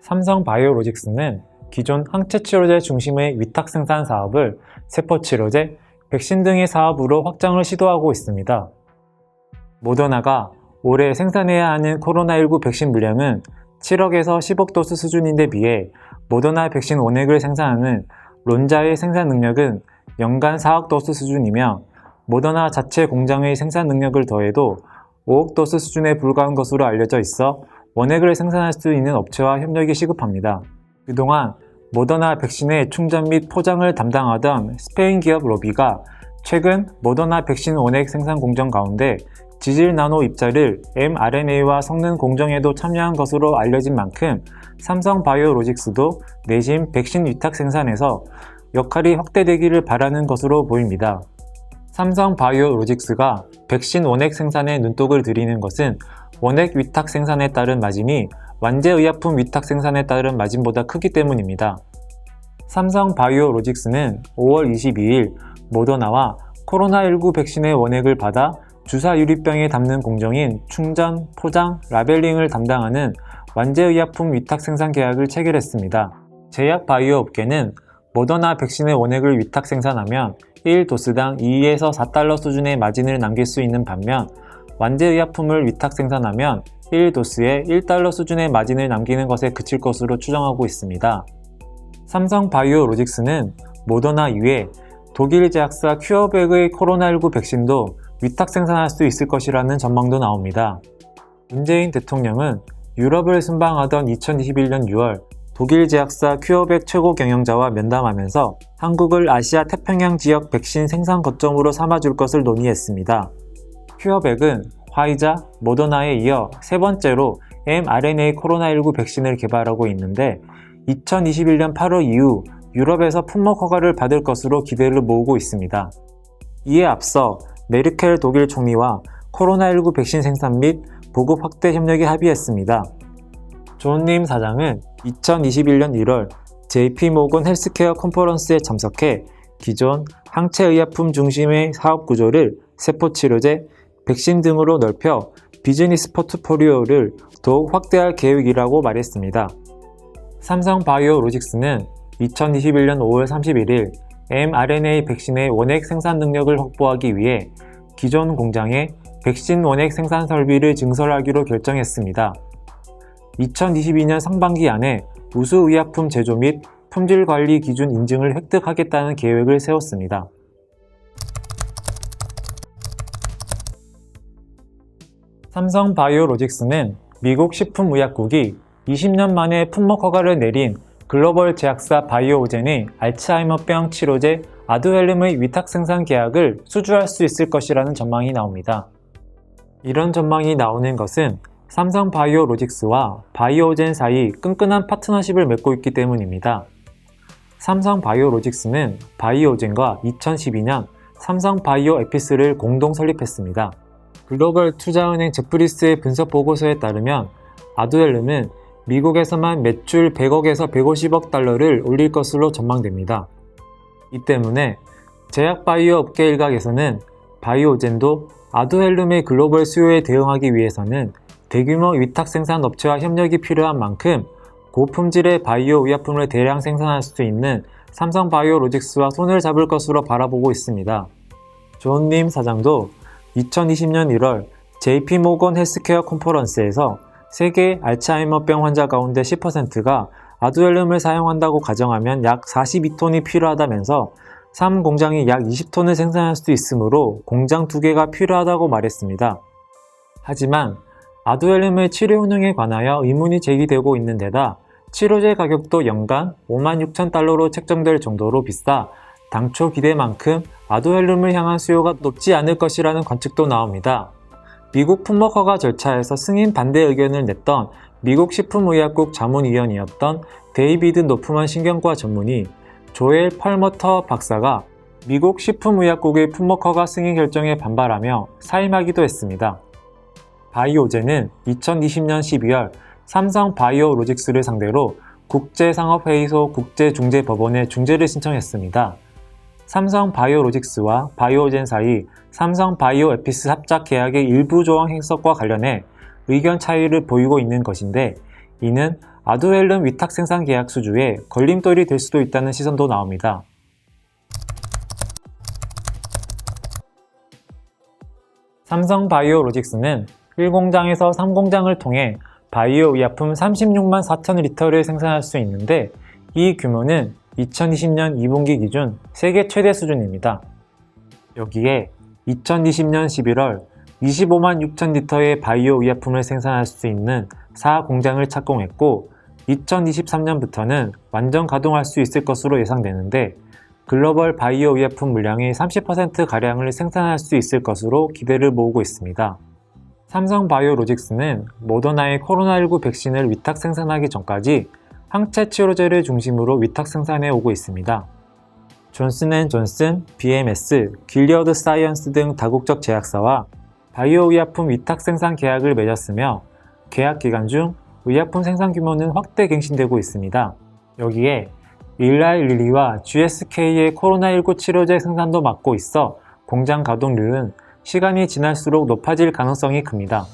삼성바이오로직스는 기존 항체치료제 중심의 위탁 생산 사업을 세포치료제, 백신 등의 사업으로 확장을 시도하고 있습니다. 모더나가 올해 생산해야 하는 코로나19 백신 물량은 7억에서 10억 도스 수준인데 비해 모더나 백신 원액을 생산하는 론자의 생산 능력은 연간 4억 도스 수준이며 모더나 자체 공장의 생산 능력을 더해도 5억 도스 수준에 불과한 것으로 알려져 있어 원액을 생산할 수 있는 업체와 협력이 시급합니다. 그동안 모더나 백신의 충전 및 포장을 담당하던 스페인 기업 로비가 최근 모더나 백신 원액 생산 공정 가운데 지질 나노 입자를 mRNA와 섞는 공정에도 참여한 것으로 알려진 만큼 삼성바이오로직스도 내심 백신 위탁 생산에서 역할이 확대되기를 바라는 것으로 보입니다. 삼성바이오로직스가 백신 원액 생산에 눈독을 들이는 것은 원액 위탁 생산에 따른 마진이 완제의약품 위탁 생산에 따른 마진보다 크기 때문입니다. 삼성바이오로직스는 5월 22일 모더나와 코로나19 백신의 원액을 받아 주사 유리병에 담는 공정인 충전, 포장, 라벨링을 담당하는 완제의약품 위탁 생산 계약을 체결했습니다. 제약 바이오 업계는 모더나 백신의 원액을 위탁 생산하면 1도스당 2에서 4달러 수준의 마진을 남길 수 있는 반면 완제의약품을 위탁 생산하면 1도스에 1달러 수준의 마진을 남기는 것에 그칠 것으로 추정하고 있습니다. 삼성바이오로직스는 모더나 이외 독일 제약사 큐어백의 코로나19 백신도 위탁 생산할 수 있을 것이라는 전망도 나옵니다. 문재인 대통령은 유럽을 순방하던 2021년 6월 독일 제약사 큐어백 최고 경영자와 면담하면서 한국을 아시아 태평양 지역 백신 생산 거점으로 삼아줄 것을 논의했습니다. 큐어백은 화이자, 모더나에 이어 세 번째로 mRNA 코로나19 백신을 개발하고 있는데 2021년 8월 이후 유럽에서 품목 허가를 받을 것으로 기대를 모으고 있습니다. 이에 앞서 메르켈 독일 총리와 코로나19 백신 생산 및 보급 확대 협력에 합의했습니다. 존 림 사장은 2021년 1월 JP모건 헬스케어 컨퍼런스에 참석해 기존 항체의약품 중심의 사업 구조를 세포치료제, 백신 등으로 넓혀 비즈니스 포트폴리오를 더욱 확대할 계획이라고 말했습니다. 삼성바이오로직스는 2021년 5월 31일 mRNA 백신의 원액 생산 능력을 확보하기 위해 기존 공장에 백신 원액 생산 설비를 증설하기로 결정했습니다. 2022년 상반기 안에 우수의약품 제조 및 품질 관리 기준 인증을 획득하겠다는 계획을 세웠습니다. 삼성바이오로직스는 미국 식품의약국이 20년 만에 품목 허가를 내린 글로벌 제약사 바이오젠의 알츠하이머병 치료제 아두헬름의 위탁 생산 계약을 수주할 수 있을 것이라는 전망이 나옵니다. 이런 전망이 나오는 것은 삼성바이오로직스와 바이오젠 사이 끈끈한 파트너십을 맺고 있기 때문입니다. 삼성바이오로직스는 바이오젠과 2012년 삼성바이오에피스를 공동 설립했습니다. 글로벌 투자은행 제프리스의 분석 보고서에 따르면 아두헬름은 미국에서만 매출 100억에서 150억 달러를 올릴 것으로 전망됩니다. 이 때문에 제약 바이오 업계 일각에서는 바이오젠도 아두헬름의 글로벌 수요에 대응하기 위해서는 대규모 위탁 생산 업체와 협력이 필요한 만큼 고품질의 바이오 의약품을 대량 생산할 수 있는 삼성바이오로직스와 손을 잡을 것으로 바라보고 있습니다. 존 림 사장도 2020년 1월 JP모건 헬스케어 컨퍼런스에서 세계 알츠하이머병 환자 가운데 10%가 아두헬름을 사용한다고 가정하면 약 42톤이 필요하다면서 3공장이 약 20톤을 생산할 수 있으므로 공장 2개가 필요하다고 말했습니다. 하지만 아두헬름의 치료 효능에 관하여 의문이 제기되고 있는 데다 치료제 가격도 연간 56,000달러로 책정될 정도로 비싸 당초 기대만큼 아두헬름을 향한 수요가 높지 않을 것이라는 관측도 나옵니다. 미국 품목 허가 절차에서 승인 반대 의견을 냈던 미국 식품의약국 자문위원이었던 데이비드 노프만 신경과 전문의 조엘 펄머터 박사가 미국 식품의약국의 품목 허가 승인 결정에 반발하며 사임하기도 했습니다. 바이오젠은 2020년 12월 삼성바이오로직스를 상대로 국제상업회의소 국제중재법원에 중재를 신청했습니다. 삼성바이오로직스와 바이오젠 사이 삼성바이오에피스 합작 계약의 일부 조항 해석과 관련해 의견 차이를 보이고 있는 것인데 이는 아두헬름 위탁 생산 계약 수주에 걸림돌이 될 수도 있다는 시선도 나옵니다. 삼성바이오로직스는 1공장에서 3공장을 통해 바이오 의약품 36만 4천 리터를 생산할 수 있는데 이 규모는 2020년 2분기 기준 세계 최대 수준입니다. 여기에 2020년 11월 25만 6천 리터의 바이오 의약품을 생산할 수 있는 4공장을 착공했고 2023년부터는 완전 가동할 수 있을 것으로 예상되는데 글로벌 바이오 의약품 물량의 30%가량을 생산할 수 있을 것으로 기대를 모으고 있습니다. 삼성바이오로직스는 모더나의 코로나19 백신을 위탁 생산하기 전까지 항체 치료제를 중심으로 위탁 생산해 오고 있습니다. 존슨앤존슨, BMS, 길리어드 사이언스 등 다국적 제약사와 바이오 의약품 위탁 생산 계약을 맺었으며 계약 기간 중 의약품 생산 규모는 확대 갱신되고 있습니다. 여기에 일라이 릴리와 GSK의 코로나19 치료제 생산도 맡고 있어 공장 가동률은 시간이 지날수록 높아질 가능성이 큽니다.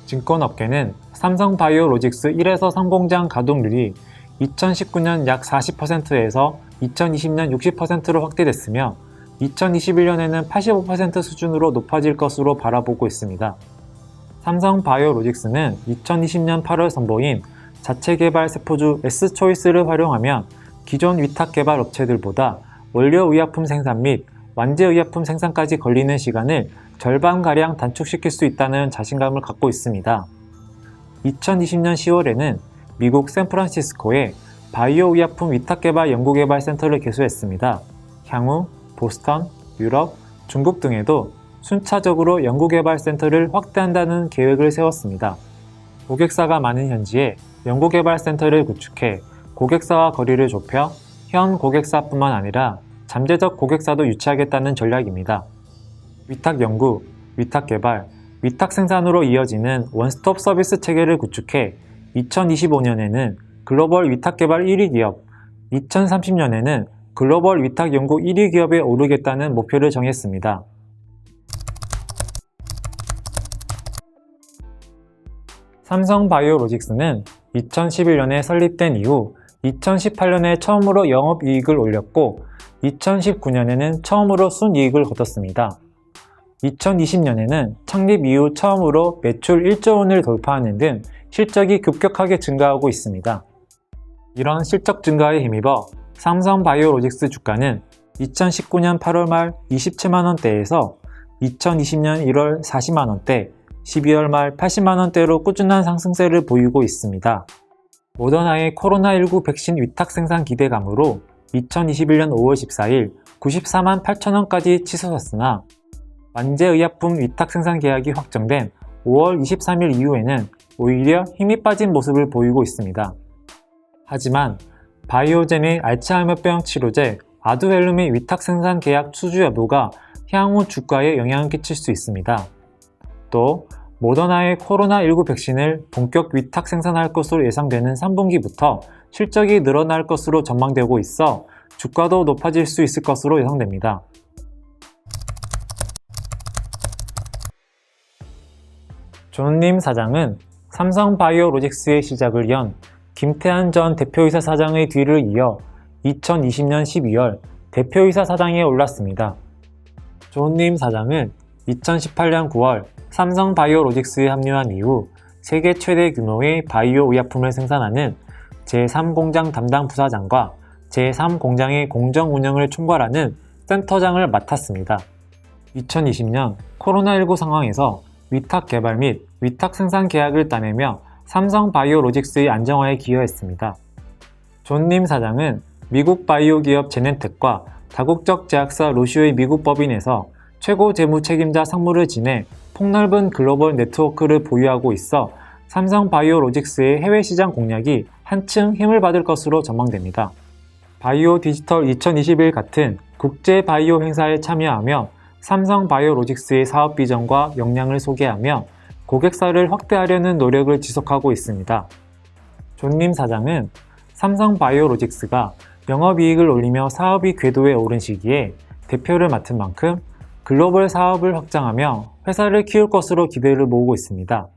증권업계는 삼성바이오로직스 1에서 3공장 가동률이 2019년 약 40%에서 2020년 60%로 확대됐으며 2021년에는 85% 수준으로 높아질 것으로 바라보고 있습니다. 삼성바이오로직스는 2020년 8월 선보인 자체 개발 세포주 S초이스를 활용하면 기존 위탁 개발 업체들보다 원료 의약품 생산 및 완제 의약품 생산까지 걸리는 시간을 절반가량 단축시킬 수 있다는 자신감을 갖고 있습니다. 2020년 10월에는 미국 샌프란시스코에 바이오 의약품 위탁 개발 연구개발 센터를 개소했습니다. 향후 보스턴, 유럽, 중국 등에도 순차적으로 연구개발 센터를 확대한다는 계획을 세웠습니다. 고객사가 많은 현지에 연구개발 센터를 구축해 고객사와 거리를 좁혀 현 고객사뿐만 아니라 잠재적 고객사도 유치하겠다는 전략입니다. 위탁 연구, 위탁 개발, 위탁 생산으로 이어지는 원스톱 서비스 체계를 구축해 2025년에는 글로벌 위탁 개발 1위 기업, 2030년에는 글로벌 위탁 연구 1위 기업에 오르겠다는 목표를 정했습니다. 삼성바이오로직스는 2011년에 설립된 이후 2018년에 처음으로 영업이익을 올렸고 2019년에는 처음으로 순이익을 거뒀습니다. 2020년에는 창립 이후 처음으로 매출 1조 원을 돌파하는 등 실적이 급격하게 증가하고 있습니다. 이런 실적 증가에 힘입어 삼성바이오로직스 주가는 2019년 8월 말 27만원대에서 2020년 1월 40만원대, 12월 말 80만원대로 꾸준한 상승세를 보이고 있습니다. 모더나의 코로나19 백신 위탁 생산 기대감으로 2021년 5월 14일 94만 8천원까지 치솟았으나 완제의약품 위탁 생산 계약이 확정된 5월 23일 이후에는 오히려 힘이 빠진 모습을 보이고 있습니다. 하지만 바이오젠의 알츠하이머병 치료제 아두헬름의 위탁 생산 계약 수주 여부가 향후 주가에 영향을 끼칠 수 있습니다. 또 모더나의 코로나19 백신을 본격 위탁 생산할 것으로 예상되는 3분기부터 실적이 늘어날 것으로 전망되고 있어 주가도 높아질 수 있을 것으로 예상됩니다. 존님 사장은 삼성바이오로직스의 시작을 연 김태한 전 대표이사 사장의 뒤를 이어 2020년 12월 대표이사 사장에 올랐습니다. 존님 사장은 2018년 9월 삼성바이오로직스에 합류한 이후 세계 최대 규모의 바이오 의약품을 생산하는 제3공장 담당 부사장과 제3공장의 공정 운영을 총괄하는 센터장을 맡았습니다. 2020년 코로나19 상황에서 위탁 개발 및 위탁 생산 계약을 따내며 삼성바이오로직스의 안정화에 기여했습니다. 존님 사장은 미국 바이오 기업 제넨텍과 다국적 제약사 로슈의 미국 법인에서 최고 재무 책임자 상무를 지내 폭넓은 글로벌 네트워크를 보유하고 있어 삼성바이오로직스의 해외 시장 공략이 한층 힘을 받을 것으로 전망됩니다. 바이오 디지털 2021 같은 국제 바이오 행사에 참여하며 삼성바이오로직스의 사업 비전과 역량을 소개하며 고객사를 확대하려는 노력을 지속하고 있습니다. 존님 사장은 삼성바이오로직스가 영업이익을 올리며 사업이 궤도에 오른 시기에 대표를 맡은 만큼 글로벌 사업을 확장하며 회사를 키울 것으로 기대를 모으고 있습니다.